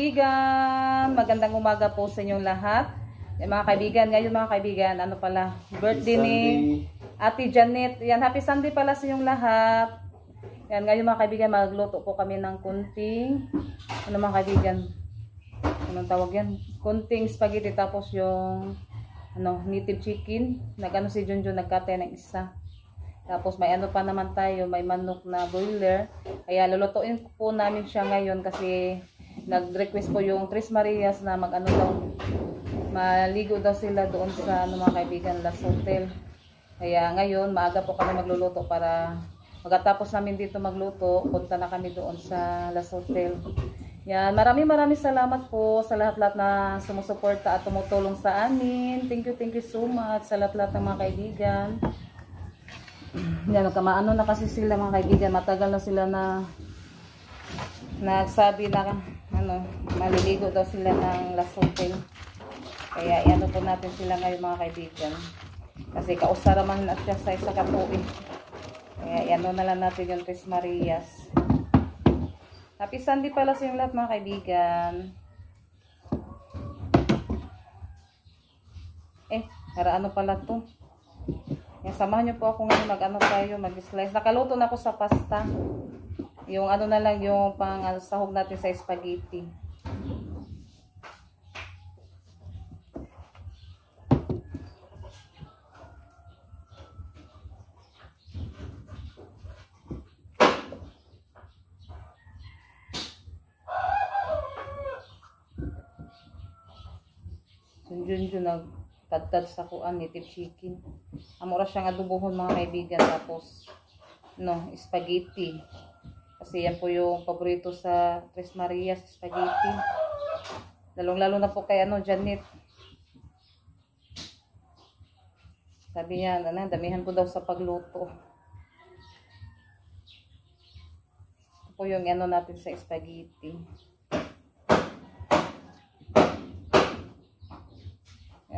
kaibigan, magandang umaga po sa inyong lahat. Mga kaibigan, ngayon mga kaibigan, ano pala, birthday ni Ate Janet. Yan, happy Sunday pala sa inyong lahat. Yan, ngayon mga kaibigan, magluto po kami ng kunting, ano mga kaibigan, anong tawag yan? Kunting spaghetti, tapos yung native chicken. Nag-ano si Junjun, nagkatay ng isa. Tapos may ano pa naman tayo, may manok na broiler. Kaya lulutuin po namin siya ngayon kasi nag-request po yung Tres Marias na mag-ano daw, maligo daw sila doon sa mga kaibigan Las Hotel. Kaya ngayon maaga po kami magluluto para pagkatapos namin dito magluto, punta na kami doon sa Las Hotel. Yan, maraming salamat po sa lahat-lahat na sumusuporta at tumutulong sa amin. Thank you so much sa lahat-lahat ng mga kaibigan. Yan, ano na kasi sila mga kaibigan, matagal na sila na nagsabi na maliligo daw sila ng Las Hotel. Kaya iano po natin sila ngayon mga kaibigan. Kasi kausaraman na siya sa isa katuig. Kaya iano na lang natin yung Tres Marias. Happy Sunday pala sa yung lahat mga kaibigan. Para ano pala to? Yan, samahan nyo po ako ngayon mag-slice. Nakaluto na ako sa pasta. Yung ano na lang, yung pang sahog natin sa spaghetti. Yun nagtadtad sa kuan native chicken. Amora siyang adobohon mga kaibigan, tapos spaghetti. Kasi yan po yung paborito sa Tres Marias, spaghetti. Lalong-lalo na po kay Janet. Sabi niya, damihan po daw sa pagluto. Ito po yung natin sa spaghetti.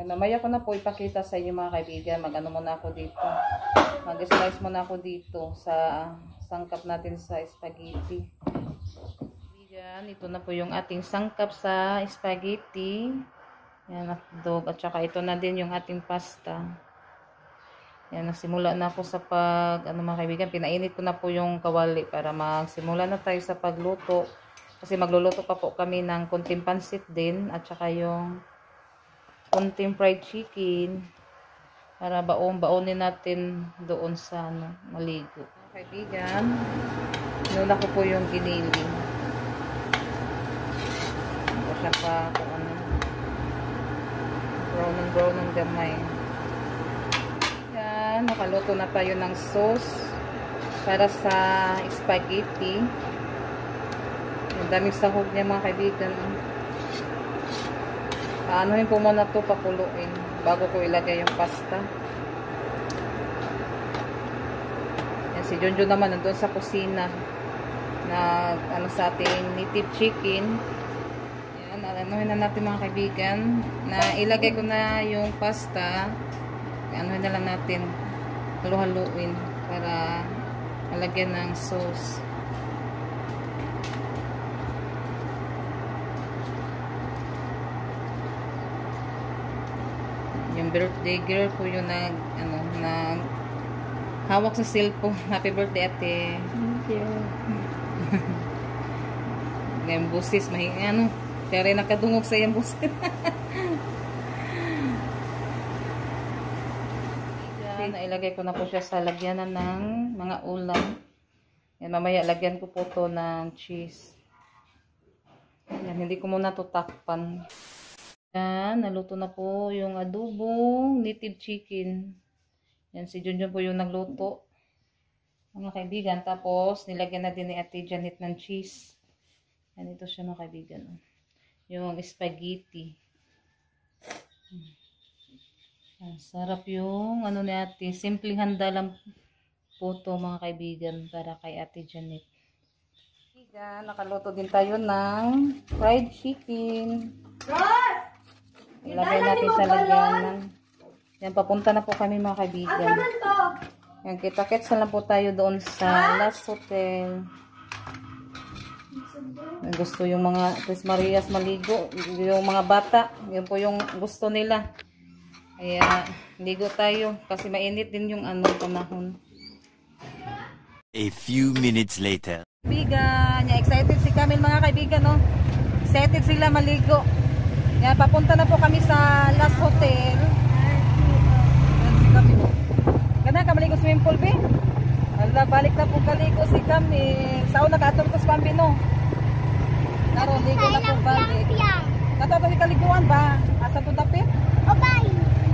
Mamaya ko na po ipakita sa inyo mga kaibigan. Muna ako dito. Mag-slice muna ako dito sa sangkap natin sa spaghetti. Kaibigan, ito na po yung ating sangkap sa spaghetti. Yan, hotdog. At saka ito na din yung ating pasta. Yan, nagsimula na ako sa mga kaibigan. Pinainit ko na po yung kawali para magsimula na tayo sa pagluto. Kasi magluluto pa po kami ng kunting pansit din. At saka yung kunting fried chicken para baonin natin doon sa maligo. Kaibigan, nula ko po yung giniling. Ito siya pa kung brown ng gamay. Yan, nakaluto na tayo ng sauce para sa spaghetti. Yung daming sahog niya mga kaibigan. Anuhin po muna ito, pakuluin bago ko ilagay yung pasta. Yan, si Junjun naman nandun sa kusina na sa ating native chicken. Yan, anuhin na natin mga kaibigan na ilagay ko na yung pasta. Anuhin na lang natin, halu-haluin para malagyan ng sauce. Yung birthday girl po yung hawak sa cellphone. Happy birthday, ate. Thank you. Ngayon busis, kaya rin nakadungog sa iyang busis. Nailagay ko na po siya sa lagyanan ng mga ulam. Yan, mamaya lagyan ko po to ng cheese. Yan, hindi ko muna to takpan. Yan, naluto na po yung adobong native chicken. Yan, si Junjun po yung nagluto. Mga kaibigan, tapos nilagyan na din ni Ate Janet ng cheese. Yan, ito siya mga kaibigan. Yung spaghetti. Yan, sarap yung ni Ate. Simpleng handa lang po to mga kaibigan para kay Ate Janet. Kaibigan, nakaluto din tayo ng fried chicken. Ilagay natin sa lagyanan. Yan, papunta na po kami mga kaibigan. Yan, kita-kits na lang po tayo doon sa Las Hotel. Gusto yung mga Tres Marias maligo. Yung mga bata. Yun po yung gusto nila. Kaya ligo tayo. Kasi mainit din yung panahon. A few minutes later. Kaibigan, excited si Camille mga kaibigan, no? Excited sila maligo. Yan, papunta na po kami sa Last Hotel. Yan si Camille. Gana ka maligo swimming pool, be? Hala, balik na po kaligo si Camille. Sao nakaatol ko sa Pambino. Naro, ligo na po balik. Katoto ni kaliguan ba? Asa po dapit? Okay.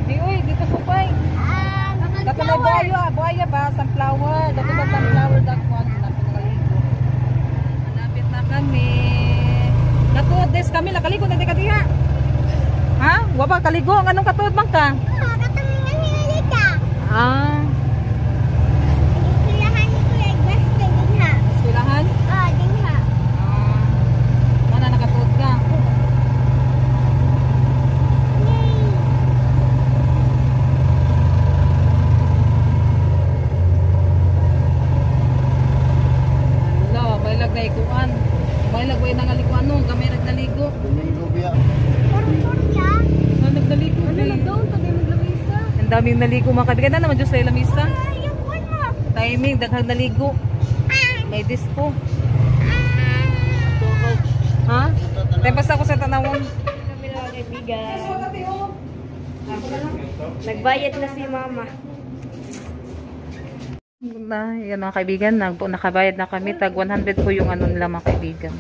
Di, uy, dito supay. Dato na buhaya ba? Sunflower. Dato sa sunflower dagwan. Malapit na kami. Katuod des kami, nakaligo na di ka diha. Ha? Waba kaligo? Anong katuod man ka? Katulong ng hinalita. Ah. Eskwelahan ni Kuya Igwas kay Dinha. Eskwelahan? Dinha. Ah. Mana nakatuod ka? Yay. Hala, bailag na ikuan. Bailag ba yung nangalikuan nung kami nagnaligo? Purong-purong ya. Nagnaligo. Ano lang daw? Tagay maglamisa. Ang daming naligo mga kaibigan na naman Diyos sa lamisa. Yung phone mo. Timing, daghang naligo. May disco. Ha? Tayo basta ako sa tanawon. Kami mga kaibigan. Nagbayad na si mama. Yan mga kaibigan, nakabayad na kami. Tag 100 po yung nila mga kaibigan.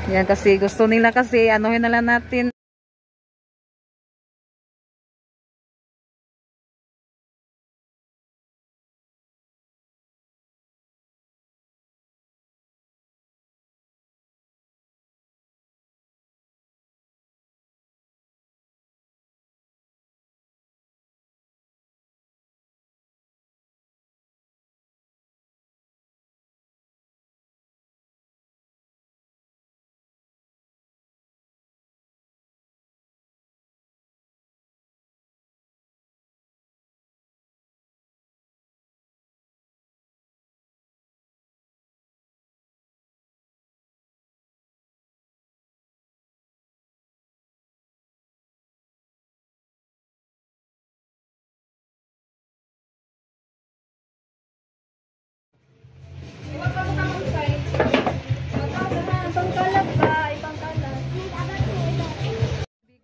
Yan kasi gusto nila kasi anuhin na lang natin.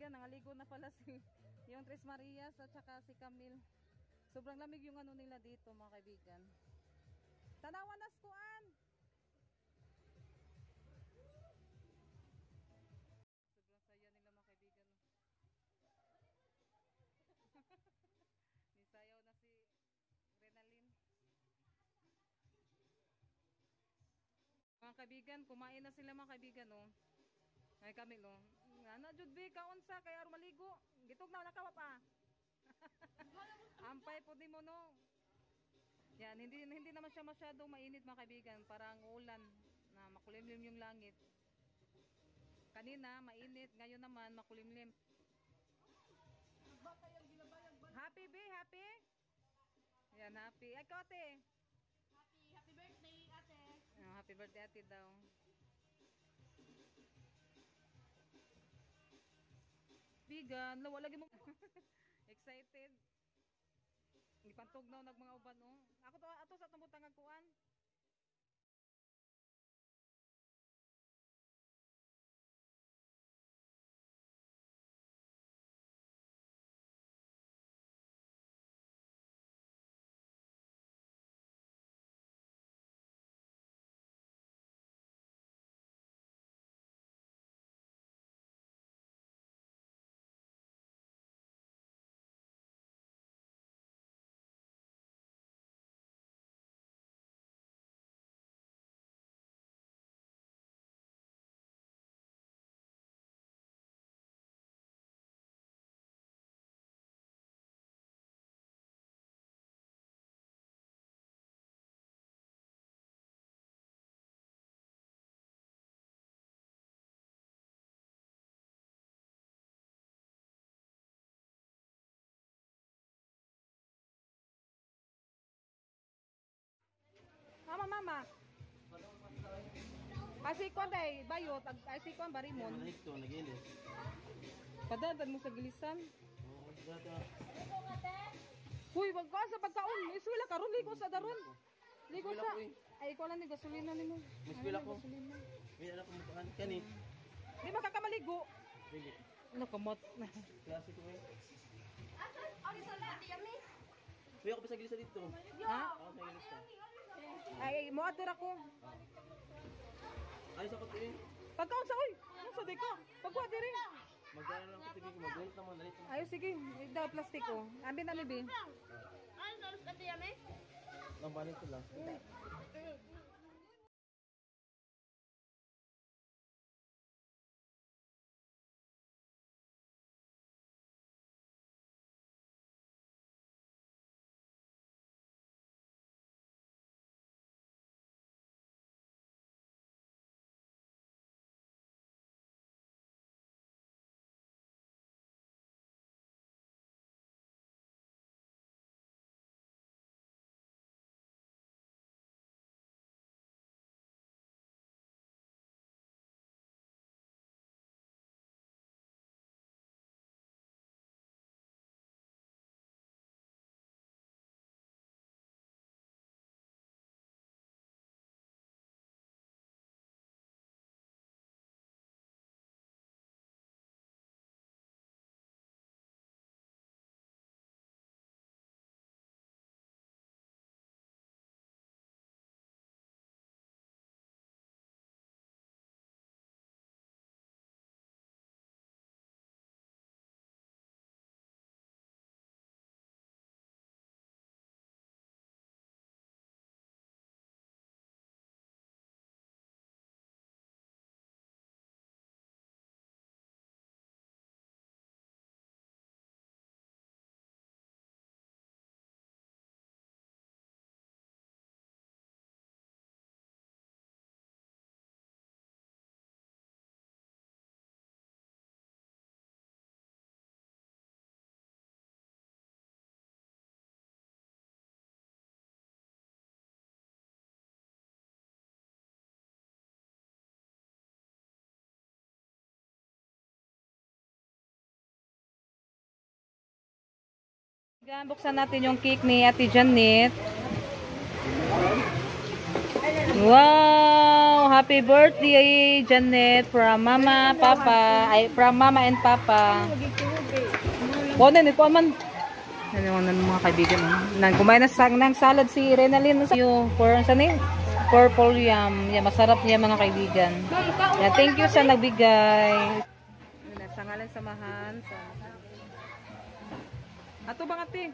Nangaligo na pala yung Tres Marias at saka si Camille. Sobrang lamig yung nila dito mga kaibigan. Tanawan na skuan. Sobrang saya nila mga kaibigan. Nisayaw na si Renalyn. Mga kaibigan, kumain na sila mga kaibigan, no. Ay kami, no. Ano jud be kaon sa kay aron maligo. Gitog na nakawa pa. Ampay po di mo, no. Yan, hindi naman siya masyadong mainit mga kaibigan, parang ulan na makulimlim yung langit. Kanina mainit, ngayon naman makulimlim. Happy be, happy? Yan, happy. Ay, ate. Happy birthday, ate. Happy birthday ate daw. Bigan, lawa lagi mo. Excited. Ipantugnaw nag mga uban, oh. Ako to ato sa tumutang agkuan. Mama. Kasi kung day, bayot, kasi kung barimon. Ito, nagilis. Padadad mo sa gilisan. Oo, dito. Huy, wag ka sa pagkaon. Iswila ka ron, ligo sa daron. Ligo sa... Iswila ko Ay, ikaw lang ni gasolina ni mo. Miswila ko. May anak kong mukaan. Kani. Di ba kakamaligo? Sige. Ano kamot? Klase ko eh. Kuya ako pa sa gilisa dito. Ha? Ako sa gilisa. Ay, moador ako. Ayos ako ito eh. Pagkaon sa oy. Ano sa deko? Pagkuha diri. Magdala lang ako tigil ko. Mag-wait naman. Dalit naman. Ayo sige, ida plastic ko. Ambi na libi. Ano sa ulos ate yami? Lambanin ko lang. Buksan natin yung cake ni Ate Janet. Wow! Happy birthday, Janet, from Mama, Papa. Ay, from Mama and Papa. Kunin, ito man. Ano ng mga kaibigan. Kumain ng salad si Renalyn. Purple yam. Yan, masarap niya mga kaibigan. Yan, thank you sa nagbigay. Sa ngalan samahan. Ato bang ate?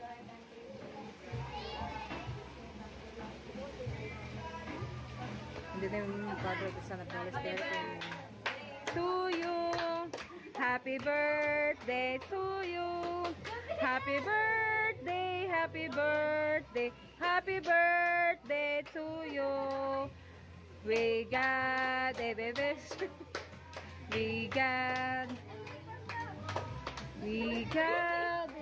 Hindi na yung father ko sa napalis to you. Happy birthday to you. Happy birthday, happy birthday, happy birthday to you. We got a baby. We got a baby.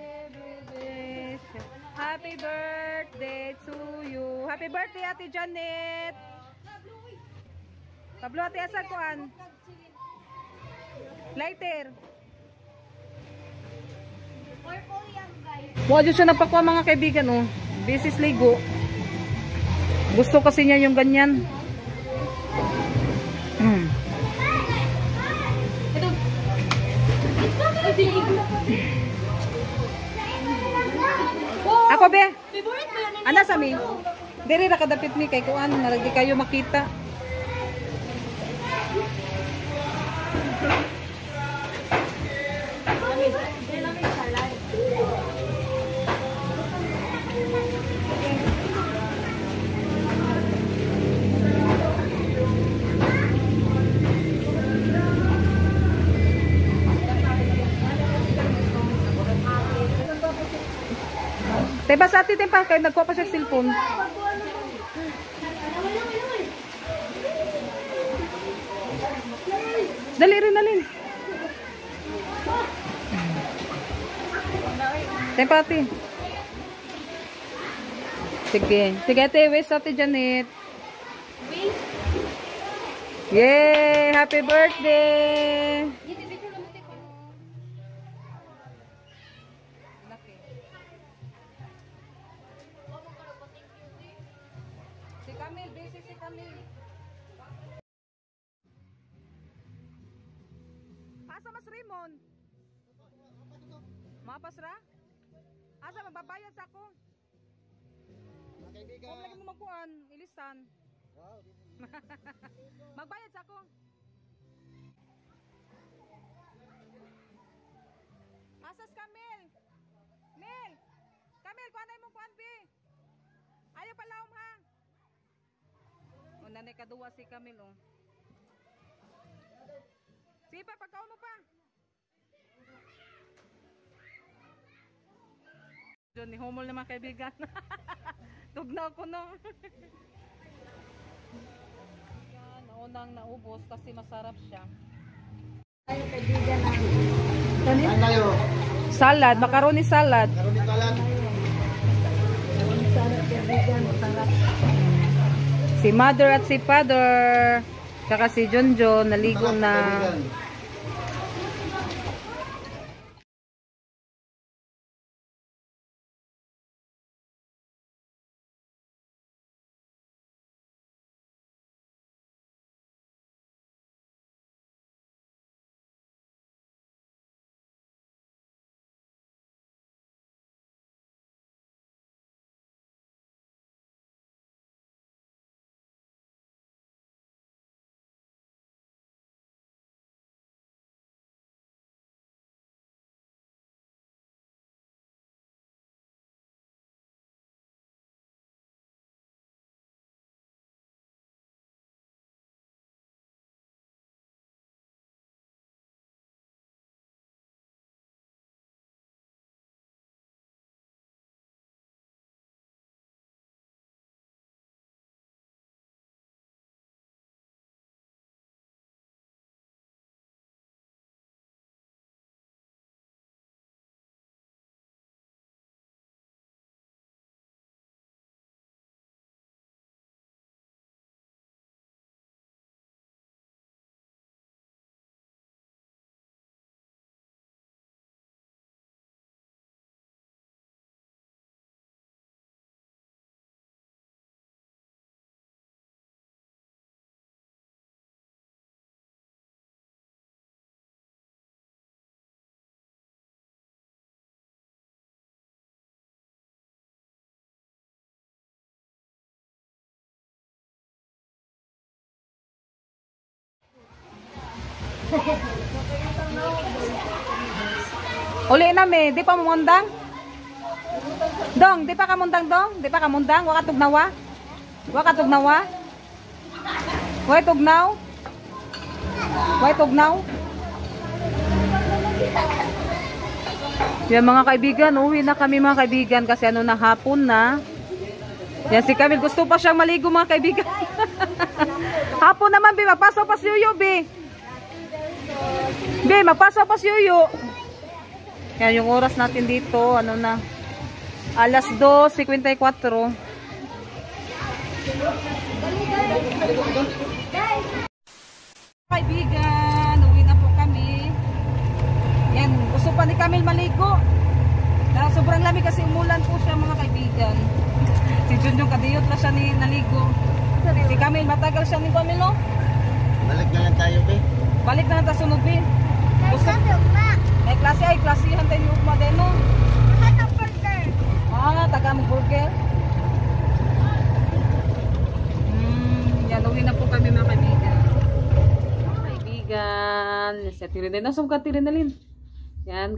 Happy birthday to you. Happy birthday, Ate Janet. Pablo, ate asa kuan? Lighter. Purple yan guys. Wala siya napakuha mga kaibigan, oh. Business ligo. Gusto kasi niya yung ganyan. Ako be. Ana sa mi? Diri ra kadapit mi kay kuan, marag di kayo makita. Tepa sa ati tempa kay nagkuha pa siya cellphone. Dali rin nalin. Tempa ati. Sige. Sige ate, wait sa ati Janet. Yay! Happy birthday! Dito, dito lang natin ko. Si Camille, busy si Camille. Asa mas Raymond? Mapas ra? Asa magbabayad sa ako? Kung lagi mo magkuhan, ilisan. Magbayad sa ako. Asas Camille? Mel! Camille, kuha na mong kuhan, be. Ayaw pala ha. O, nanay kaduwa si Camille, oh. Sige pa, pagkaon mo pa. Johnny, humol na mga kaibigan. Tugnaw ko no. Yan, naunang naubos kasi masarap siya. Ay, kaibigan namin. Ano? Salad, macaroni salad. Masarap, kaibigan, masarap. Si mother at si father. Tsaka si Jonjo, naligo na. Uli na me, di pa mumundang? Dong, di pa kamundang dong? Di pa kamundang? Waka tugnawa? Waka tugnawa? Way tugnaw? Way tugnaw? Yan mga kaibigan, uwi na kami mga kaibigan kasi ano na hapon na. Yan si Camille, gusto pa siyang maligo mga kaibigan. Hapon naman, Bi, magpasaw pa si Yuyo, Bi. Bi, magpasaw pa si Yuyo. Yan yung oras natin dito, ano na, alas 2:54. Kaibigan, uwi na po kami. Yan, gusto pa ni Camille maligo. Na sobrang lamig kasi umulan po siya mga kaibigan. Si Junjong kadiyot na siya ni naligo. Si Camille matagal siya ni Camille, no? Balik na lang tayo, be. Balik na natin sunod, Bi. Gusto, may klase ay klasihan tayo yung ugma din, no? Ah, taga mo burger. Yan, uwi na po kami mga kaibigan. Mga kaibigan, sa Tirinalin. Nasaan ka Tirinalin? Yan,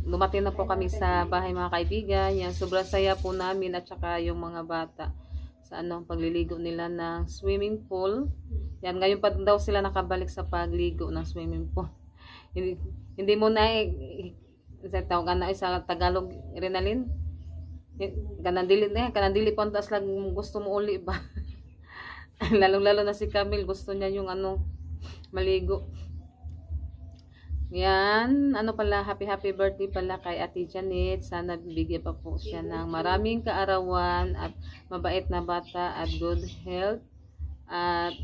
lumating na po kami sa bahay mga kaibigan. Yan, sobrang saya po namin at saka yung mga bata sa pagliligo nila ng swimming pool. Yan, ngayon pa daw sila nakabalik sa pagligo ng swimming pool. Hindi mo na sa Tagalog, Rinalin. Kanandili po tas lang gusto mo uli ba? Lalong-lalo na si Camille, gusto niya yung maligo. Yan, happy birthday pala kay Ate Janet. Sana bibigyan pa po siya ng maraming kaarawan at mabait na bata at good health. At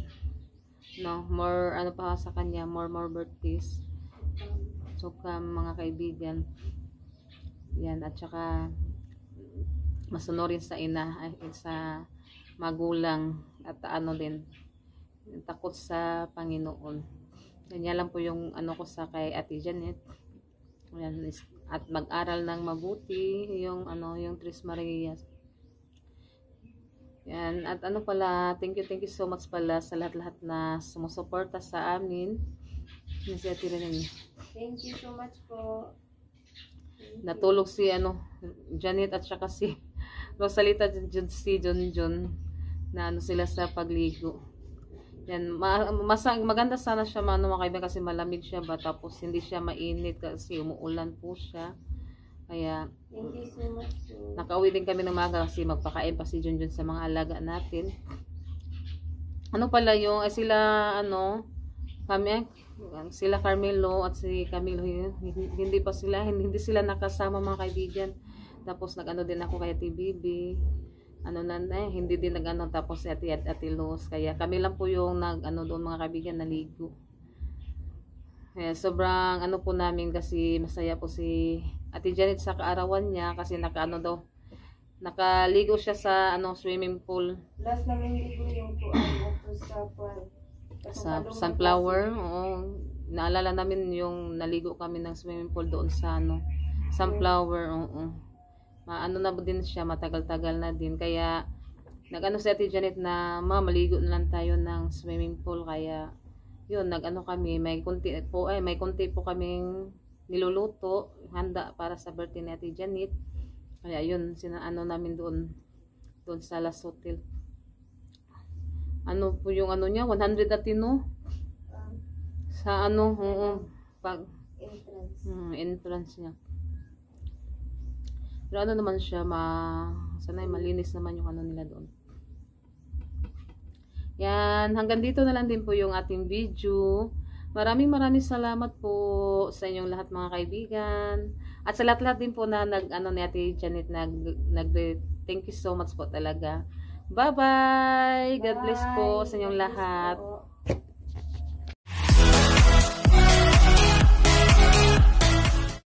no, more ano pa sa kanya, more birthdays. So mga kaibigan, yan, at saka masunurin sa ina, ay, sa magulang, at ano din, takot sa Panginoon. Ganyan lang po yung ano ko sa kay Ate Janet. Yan, at mag-aral ng mabuti yung ano, yung Tres Marias. Yan, at ano pala, thank you so much pala sa lahat-lahat na sumusuporta sa amin. Yan si Ate Rene. Thank you so much po. Natulog si ano, Janet at saka si Rosalita, si John na ano sila sa pagligo. Yan, maganda sana siya mga kaibigan kasi malamig siya ba, tapos hindi siya mainit kasi umuulan po siya. Kaya Thank you so much po. nakauwi din kami ng maga kasi magpakain pa si John sa mga alaga natin. Ano pala yung sila ano, kami sila Carmelo at si Camilo, hindi sila nakasama mga kaibigan. Tapos nag-ano din ako kay TBB. Ano na hindi din nag-ano, tapos si Ate Luz. Kaya kami lang po yung nag-ano doon mga kaibigan, naligo. Kaya sobrang ano po namin kasi masaya po si Ate Janet sa kaarawan niya kasi nakaligo siya sa ano, swimming pool. Last namin ligo yung tuwan at sa Sunflower. Oo. Naalala namin yung naligo kami ng swimming pool doon sa ano, Sunflower. Oo. Ano na din siya, matagal-tagal na din. Kaya nag-ano si Ate Janet na maligo na lang tayo ng swimming pool. Kaya yun, nag-ano kami, may konti po kaming niluluto, handa para sa birthday ni Ate Janet. Kaya yun, sinaano namin doon sa Las Hotel. Ano po yung ano niya, 100 atino? Sa ano, pag entrance. entrance niya. Pero ano naman siya, sanay malinis naman yung ano nila doon. Yan, hanggang dito na lang din po yung ating video. Maraming salamat po sa inyong lahat mga kaibigan. At sa lahat-lahat din po na nag-ano ni Ate Janet, thank you so much po talaga. Bye-bye! God bless po sa inyong lahat.